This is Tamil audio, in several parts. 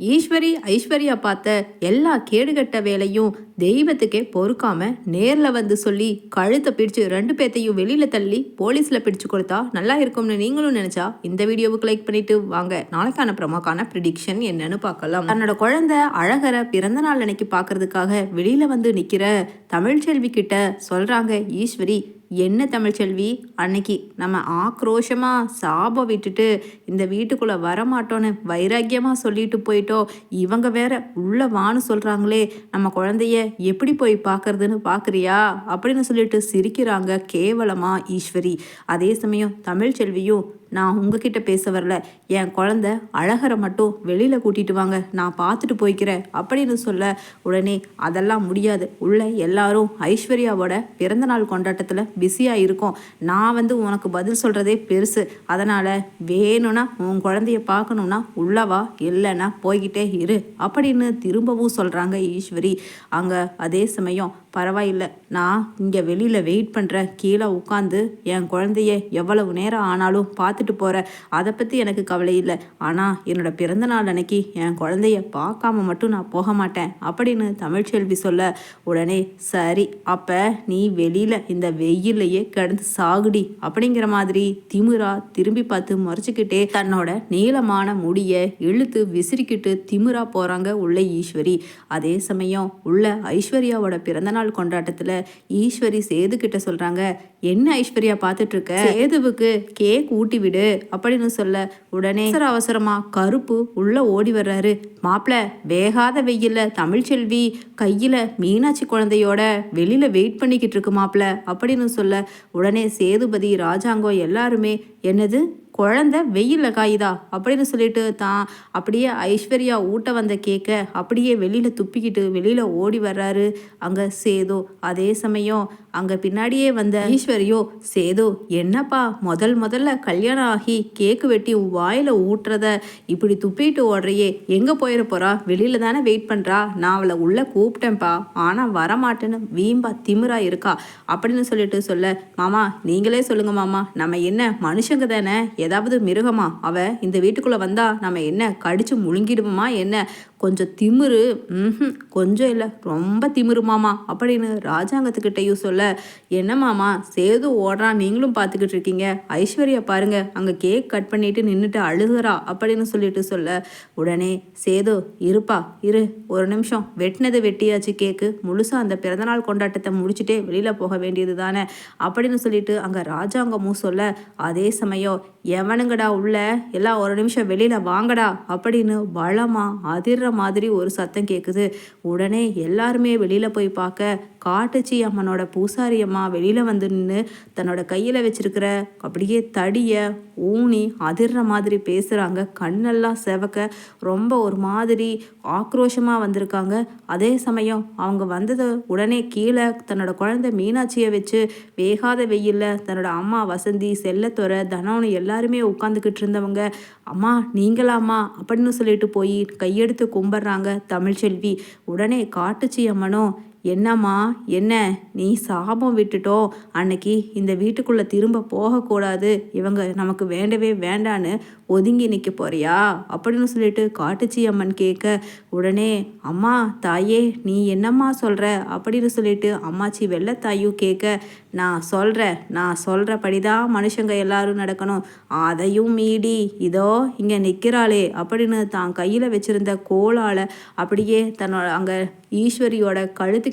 ஐஸ்வர்யா பார்த்த எல்லா கேடுகட்ட வேலையும் தெய்வத்துக்கே பொறுக்காம நேர்ல வந்து சொல்லி கழுத்தை பிடிச்சு 2 பேத்தையும் வெளியில தள்ளி போலீஸ்ல பிடிச்சு கொடுத்தா நல்லா இருக்கும்னு நீங்களும் நினைச்சா இந்த வீடியோவுக்கு லைக் பண்ணிட்டு வாங்க நாளைக்கான ப்ரமோக்கான ப்ரிடிக்ஷன் என்னன்னு பார்க்கலாம். தன்னோட குழந்தை அழகரை பிறந்த நாள் அன்னைக்கு பார்க்கறதுக்காக வெளியில வந்து நிக்கிற தமிழ்ச்செல்வி கிட்ட சொல்றாங்க ஈஸ்வரி, என்ன தமிழ்ச்செல்வி, அன்னைக்கு நம்ம ஆக்ரோஷமாக சாபம் விட்டுட்டு இந்த வீட்டுக்குள்ளே வரமாட்டோன்னு வைராக்கியமாக சொல்லிட்டு போயிட்டோம். இவங்க வேற உள்ள வான்னு சொல்கிறாங்களே, நம்ம குழந்தைய எப்படி போய் பார்க்கறதுன்னு பார்க்குறியா அப்படின்னு சொல்லிட்டு சிரிக்கிறாங்க கேவலமாக ஈஸ்வரி. அதே சமயம் தமிழ்ச்செல்வியும், நான் உங்ககிட்ட பேச வரல, என் குழந்த அழகரை மட்டும் வெளியில் கூட்டிட்டு வாங்க, நான் பார்த்துட்டு போய்க்கிறேன் அப்படின்னு சொல்ல உடனே அதெல்லாம் முடியாது, உள்ள எல்லாரும் ஐஸ்வர்யாவோட பிறந்தநாள் கொண்டாட்டத்தில் பிஸியாக இருக்கும், நான் வந்து உனக்கு பதில் சொல்கிறதே பெருசு, அதனால் வேணும்னா உன் குழந்தைய பார்க்கணுன்னா உள்ளவா, இல்லைன்னா போய்கிட்டே இரு அப்படின்னு திரும்பவும் சொல்கிறாங்க ஈஸ்வரி. அங்கே அதே சமயம், பரவாயில்லை, நான் இங்கே வெளியில் வெயிட் பண்ணுறேன், கீழே உட்காந்து என் குழந்தைய எவ்வளவு நேரம் ஆனாலும் பார்த்துட்டு போகிறேன், அதை பற்றி எனக்கு கவலை இல்லை, ஆனால் என்னோடய பிறந்தநாள் அன்னைக்கு என் குழந்தைய பார்க்காம மட்டும் நான் போக மாட்டேன் அப்படின்னு தமிழ்ச்செல்வி சொல்ல உடனே, சரி அப்போ நீ வெளியில் இந்த வெயிலையே கிடந்து சாகுடி அப்படிங்கிற மாதிரி திமிரா திரும்பி பார்த்து முறைச்சிக்கிட்டே தன்னோட நீளமான முடியை இழுத்து விசிறிக்கிட்டு திமிரா போகிறாங்க உள்ள ஈஸ்வரி. அதே சமயம் உள்ள ஐஸ்வர்யாவோட பிறந்தநாள் கொண்டாட்டத்துல ஈஸ்வரி சேது கிட்ட சொல்றாங்க, என்ன ஐஸ்வர்யா பார்த்துட்டு இருக்க, சேதுவுக்கு கேக் ஊட்டி விடு அப்படின்னு சொல்ல உடனே அவசரமா கருப்பு உள்ள ஓடி வர்றாரு. மாப்பிள்ள, வேகாத வெயில்ல தமிழ்ச்செல்வி கையில மீனாட்சி குழந்தையோட வெளியில வெயிட் பண்ணிக்கிட்டு இருக்கு மாப்பிள்ள அப்படின்னு சொல்ல உடனே சேதுபதி ராஜாங்கம் எல்லாருமே, என்னது குழந்தை வெயிலில் காயுதா அப்படின்னு சொல்லிட்டு தான் அப்படியே ஐஸ்வர்யா ஊட்ட வந்த கேக்க அப்படியே வெளியில் துப்பிக்கிட்டு வெளியில் ஓடி வர்றாரு அங்கே சேது. அதே சமயம் அங்கே பின்னாடியே வந்த ஈஸ்வரியோ, சேது என்னப்பா முதல்ல கல்யாணம் ஆகி கேக்கு வெட்டி வாயில் ஊட்டுறத இப்படி துப்பிட்டு ஓடுறையே, எங்கே போயிட போகிறா, வெளியில் தானே வெயிட் பண்ணுறா, நான் அவளை உள்ளே கூப்பிட்டேன்ப்பா, ஆனால் வரமாட்டேன்னு வீம்பா திமிரா இருக்கா அப்படின்னு சொல்லிட்டு சொல்ல, மாமா நீங்களே சொல்லுங்க மாமா, நம்ம என்ன மனுஷங்க தானே, ஏதாவது மிருகமா, அவ இந்த வீட்டுக்குள்ளே வந்தா நம்ம என்ன கடிச்சு முழுங்கிடுவோமா என்ன, கொஞ்சம் திமிரு, கொஞ்சம் இல்லை ரொம்ப திமிரு மாமா அப்படின்னு ராஜாங்கத்துக்கிட்டையும் சொல்ல, என்ன மாமா சேது ஓடுறான் நீங்களும் பார்த்துக்கிட்டு இருக்கீங்க, ஐஸ்வர்யா பாருங்க அங்கே கேக் கட் பண்ணிட்டு நின்றுட்டு அழுகுறா அப்படின்னு சொல்லிட்டு சொல்ல உடனே சேது, இருப்பா இரு ஒரு நிமிஷம், வெட்டினது வெட்டியாச்சு, கேக்கு முழுசாக அந்த பிறந்தநாள் கொண்டாட்டத்தை முடிச்சுட்டே வெளியில் போக வேண்டியது தானே அப்படின்னு சொல்லிட்டு அங்கே ராஜாங்கமும் சொல்ல, அதே சமயம் எவனுங்கடா உள்ள, எல்லாம் ஒரு நிமிஷம் வெளியில் வாங்கடா அப்படின்னு பலமா அதிர்ற மாதிரி ஒரு சத்தம் கேட்குது. உடனே எல்லாருமே வெளியில் போய் பார்க்க காட்டுச்சி அம்மனோட பூசாரி அம்மா வெளியில் வந்து நின்று தன்னோட கையில் வச்சிருக்கிற அப்படியே தடியை ஊனி அதிர்ற மாதிரி பேசுகிறாங்க. கண்ணெல்லாம் செவக்க ரொம்ப ஒரு மாதிரி ஆக்ரோஷமாக வந்திருக்காங்க. அதே சமயம் அவங்க வந்தது உடனே கீழே தன்னோட குழந்தை மீனாட்சியை வச்சு வேகாத வெயிலில் தன்னோட அம்மா வசந்தி, செல்லத்துறை, தனோன்னு எல்லாருமே உட்காந்துக்கிட்டு இருந்தவங்க, அம்மா நீங்களாம்மா அப்படின்னு சொல்லிட்டு போய் கையெடுத்து கும்பிட்றாங்க தமிழ்ச்செல்வி. உடனே காட்டுச்சி அம்மனும், என்னம்மா என்ன, நீ சாபம் விட்டுட்டோம், அன்னைக்கு இந்த வீட்டுக்குள்ளே திரும்ப போகக்கூடாது, இவங்க நமக்கு வேண்டவே வேண்டான்னு ஒதுங்கி நிற்க போறியா அப்படின்னு சொல்லிட்டு காட்டுச்சி அம்மன் கேட்க உடனே, அம்மா தாயே நீ என்னம்மா சொல்கிற அப்படின்னு சொல்லிட்டு அம்மாச்சி வெள்ளத்தாயும் கேட்க, நான் சொல்கிறபடிதான் மனுஷங்க எல்லாரும் நடக்கணும், அதையும் மீறி இதோ இங்கே நிற்கிறாளே அப்படின்னு தான் கையில் வச்சுருந்த கோலால் அப்படியே தன்னோட அங்கே ஈஸ்வரியோட கழுத்தை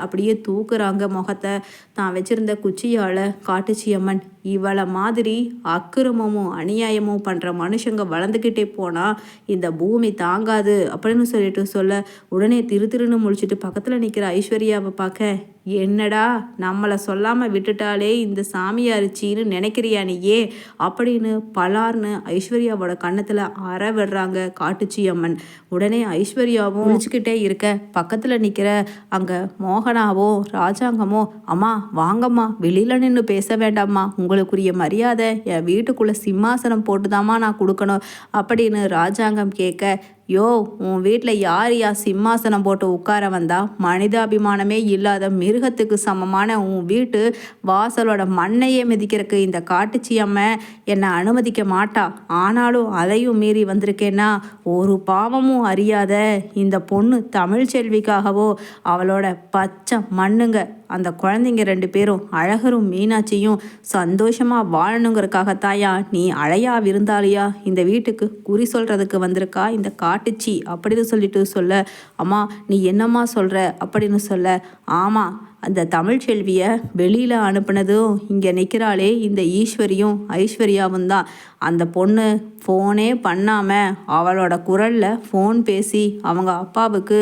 அப்படியே தூக்குறாங்க. முகத்தை தான் வச்சிருந்த குச்சியால் காட்டுச்சி அம்மன், இவளை மாதிரி அக்கிரமமும் அநியாயமும் பண்ணுற மனுஷங்க வளர்ந்துக்கிட்டே போனால் இந்த பூமி தாங்காது அப்படின்னு சொல்லிட்டு சொல்ல உடனே திருன்னு முழிச்சிட்டு பக்கத்தில் நிற்கிற ஐஸ்வர்யாவை பார்க்க, என்னடா நம்மளை சொல்லாமல் விட்டுட்டாலே இந்த சாமியாரிச்சின்னு நினைக்கிறியா நீயே அப்படின்னு பலார்னு ஐஸ்வர்யாவோட கன்னத்தில் அற விடுறாங்க காட்டுச்சி அம்மன். உடனே ஐஸ்வர்யாவும் முடிச்சுக்கிட்டே இருக்க பக்கத்தில் நிற்கிற அங்கே மோகனாவோ ராஜாங்கமோ, அம்மா வாங்கம்மா வெளியில் நின்று பேச வேண்டாம்மா, உங்களுக்குரிய மரியாதை என் வீட்டுக்குள்ளே சிம்மாசனம் போட்டுதாம்மா நான் கொடுக்கணும் அப்படின்னு ராஜாங்கம் கேட்க, யோ, உன் வீட்டில் யார் சிம்மாசனம் போட்டு உட்கார வந்தா? மனிதாபிமானமே இல்லாத மிருகத்துக்கு சமமான உன் வீட்டு வாசலோட மண்ணையே மிதிக்கிறதுக்கு இந்த காட்டுச்சி அம்மை என்னை அனுமதிக்க மாட்டா. ஆனாலும் அதையும் மீறி வந்திருக்கேன்னா ஒரு பாவமும் அறியாத இந்த பொண்ணு தமிழ்ச்செல்விக்காகவோ அவளோட பச்சை மண்ணுங்க அந்த குழந்தைங்க 2 பேரும் அழகரும் மீனாட்சியும் சந்தோஷமாக வாழணுங்கிறதுக்காகத்தாயா நீ அழையா விருந்தாளியா இந்த வீட்டுக்கு குறி சொல்கிறதுக்கு வந்திருக்கா இந்த காட்டுச்சி அப்படின்னு சொல்லிட்டு சொல்ல, அம்மா நீ என்னம்மா சொல்கிற அப்படின்னு சொல்ல, ஆமாம் அந்த தமிழ்ச்செல்வியை வெளியில் அனுப்புனதும் இங்கே நிற்கிறாளே இந்த ஈஸ்வரியும் ஐஸ்வர்யாவும் தான். அந்த பொண்ணு ஃபோனே பண்ணாமல் அவளோட குரலில் ஃபோன் பேசி அவங்க அப்பாவுக்கு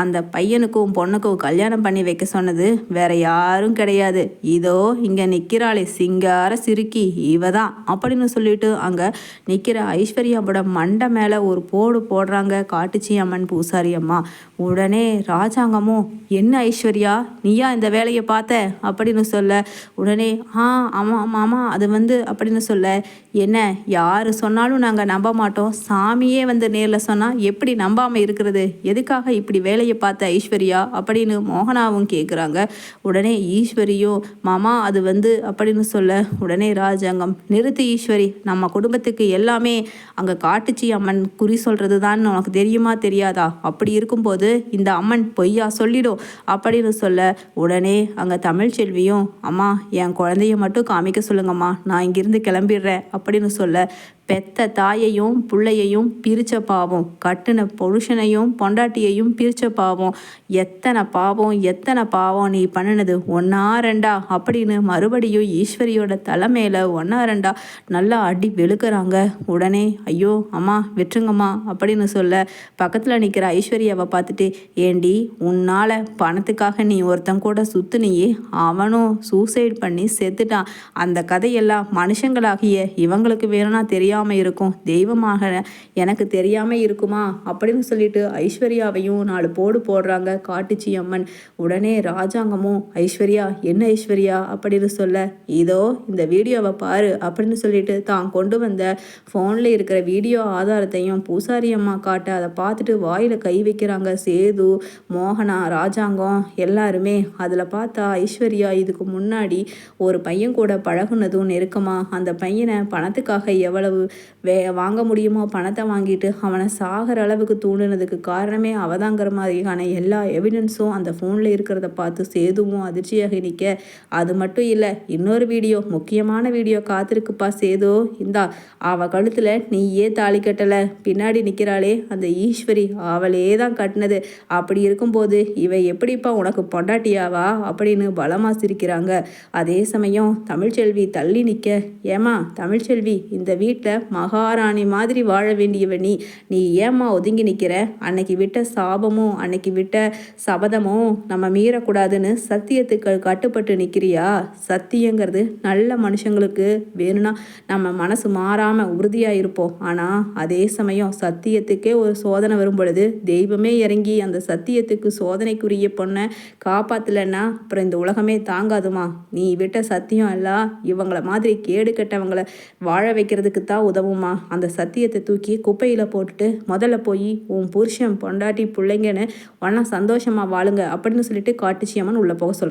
அந்த பையனுக்கும் பொண்ணுக்கும் கல்யாணம் பண்ணி வைக்க சொன்னது வேற யாரும் கிடையாது. இதோ இங்கே நிற்கிறாளே சிங்கார சிறுக்கி இவ தான் அப்படின்னு சொல்லிட்டு அங்கே நிற்கிற ஐஸ்வர்யாவோட மண்டை மேலே ஒரு போடு போடுறாங்க காட்டுச்சி அம்மன் பூசாரி அம்மா. உடனே ராஜாங்கமும் என்ன ஐஸ்வர்யா நீயா இந்த வேலையை பார்த்த அப்படின்னு சொல்ல, உடனே ஆமாம் மாமா அது அப்படின்னு சொல்ல, என்ன யார் சொன்னாலும் நாங்கள் நம்ப மாட்டோம், சாமியே நேரில் சொன்னால் எப்படி நம்பாமல் இருக்கிறது, எதுக்காக இப்படி வேலையை பார்த்த ஐஸ்வர்யா அப்படின்னு மோகனாவும் கேட்குறாங்க. உடனே ஈஸ்வரியும் மாமா அது அப்படின்னு சொல்ல, உடனே ராஜாங்கம் நிறுத்து ஈஸ்வரி, நம்ம குடும்பத்துக்கு எல்லாமே அங்கே காட்டுச்சி அம்மன் குறி சொல்கிறது தான் உனக்கு தெரியுமா தெரியாதா, அப்படி இருக்கும்போது இந்த அம்மன் பொய்யா சொல்லிடும் அப்படின்னு சொல்ல, உடனே அங்கே தமிழ்ச்செல்வியும் அம்மா என் குழந்தைய மட்டும் காமிக்க சொல்லுங்கம்மா நான் இங்கிருந்து கிளம்பிடுறேன் அப்படின்னு சொல்ல, பெத்த தாயையும் பிள்ளையையும் பிரித்த பாவம், கட்டின புருஷனையும் பொண்டாட்டியையும் பிரித்த பாவம், எத்தனை பாவம் நீ பண்ணினது, 1 2 அப்படின்னு மறுபடியும் ஈஸ்வரியோட தலைமையில் 1 2 நல்லா அடி வெளுக்கிறாங்க. உடனே ஐயோ அம்மா விட்டுருங்கம்மா அப்படின்னு சொல்ல, பக்கத்தில் நிற்கிற ஐஸ்வர்யாவை பார்த்துட்டு, ஏண்டி உன்னால் பணத்துக்காக நீ ஒருத்தன் கூட சுத்துனியே அவனும் சூசைட் பண்ணி செத்துட்டான், அந்த கதையெல்லாம் மனுஷங்களாகிய இவங்களுக்கு வேணும்னா தெரியாமல் இருக்கும், தெய்வமாக எனக்கு தெரியாமல் இருக்குமா அப்படின்னு சொல்லிட்டு ஐஸ்வர்யாவையும் 4 போடு போடுறாங்க காட்டுச்சி அம்மன். உடனே ராஜாங்கமும் ஐஸ்வர்யா என்ன ஐஸ்வர்யா அப்படின்னு சொல்ல, இதோ இந்த வீடியோவை பாரு அப்படின்னு சொல்லிட்டு தான் கொண்டு வந்த ஃபோனில் இருக்கிற வீடியோ ஆதாரத்தையும் பூசாரி அம்மா காட்ட அதை பார்த்துட்டு வாயில் கை வைக்கிறாங்க சேது, மோகனா, ராஜாங்கம் எல்லாருமே. அதில் பார்த்தா ஐஸ்வர்யா இதுக்கு முன்னாடி ஒரு பையன் கூட பழகுனதும் நெருக்கமாக அந்த பையனை பணத்துக்காக எவ்வளவு வாங்க முடியுமோ பணத்தை வாங்கிட்டு அவனை சாகிற அளவுக்கு தூண்டினதுக்கு காரணமே அவதாங்கிற மாதிரியான எல்லா எவிடன்ஸும் அந்த ஃபோனில் இருக்கிறத பார்த்து சேதுவும் அதிர்ச்சியாக நிற்க, அது மட்டும் இல்லை இன்னொரு வீடியோ முக்கியமான வீடியோ காத்திருக்குப்பா சேது, இந்தா அவள் கழுத்தில் நீயே தாலி கட்டலை, பின்னாடி நிற்கிறாளே அந்த ஈஸ்வரி அவளே தான் கட்டினது, அப்படி இருக்கும்போது இவ எப்படிப்பா உனக்கு பொண்டாட்டியாவா அப்படின்னு பலமாக சிரிக்கிறாங்க. அதே சமயம் தமிழ்ச்செல்வி தள்ளி நிற்க, ஏமா தமிழ்ச்செல்வி இந்த வீட்டில் மகாராணி மாதிரி வாழ வேண்டியவ நீ ஏம்மா ஒதுங்கி நிற்கிற, அன்னைக்கு விட்ட சாபமும் அன்னைக்கு விட்ட சபதமும் நம்ம மீறக்கூடாதுன்னு சத்தியத்துக்கு கட்டுப்பட்டு நிற்கிறியா, சத்தியங்கிறது நல்ல மனுஷங்களுக்கு வேணும்னா நம்ம மனசு மாறாமல் உறுதியாக இருப்போம், ஆனால் அதே சமயம் சத்தியத்துக்கே ஒரு சோதனை வரும் பொழுது தெய்வமே இறங்கி அந்த சத்தியத்துக்கு சோதனைக்குரிய பொண்ணை காப்பாற்றலைன்னா அப்புறம் இந்த உலகமே தாங்காதுமா, நீ விட்ட சத்தியம் எல்லாம் இவங்கள மாதிரி கேடு கெட்டவங்களை வாழ வைக்கிறதுக்கு தான் உதவுமா, அந்த சத்தியத்தை தூக்கி குப்பையில் போட்டுட்டு முதல்ல போய் உன் புருஷன் பொண்டாட்டி பிள்ளைங்கன்னு ஒன்றா சந்தோஷமாக வாழுங்க அப்படின்னு சொல்லிட்டு காட்டுச்சி அம்மன் உள்ளே போக சொல்கிறாங்க.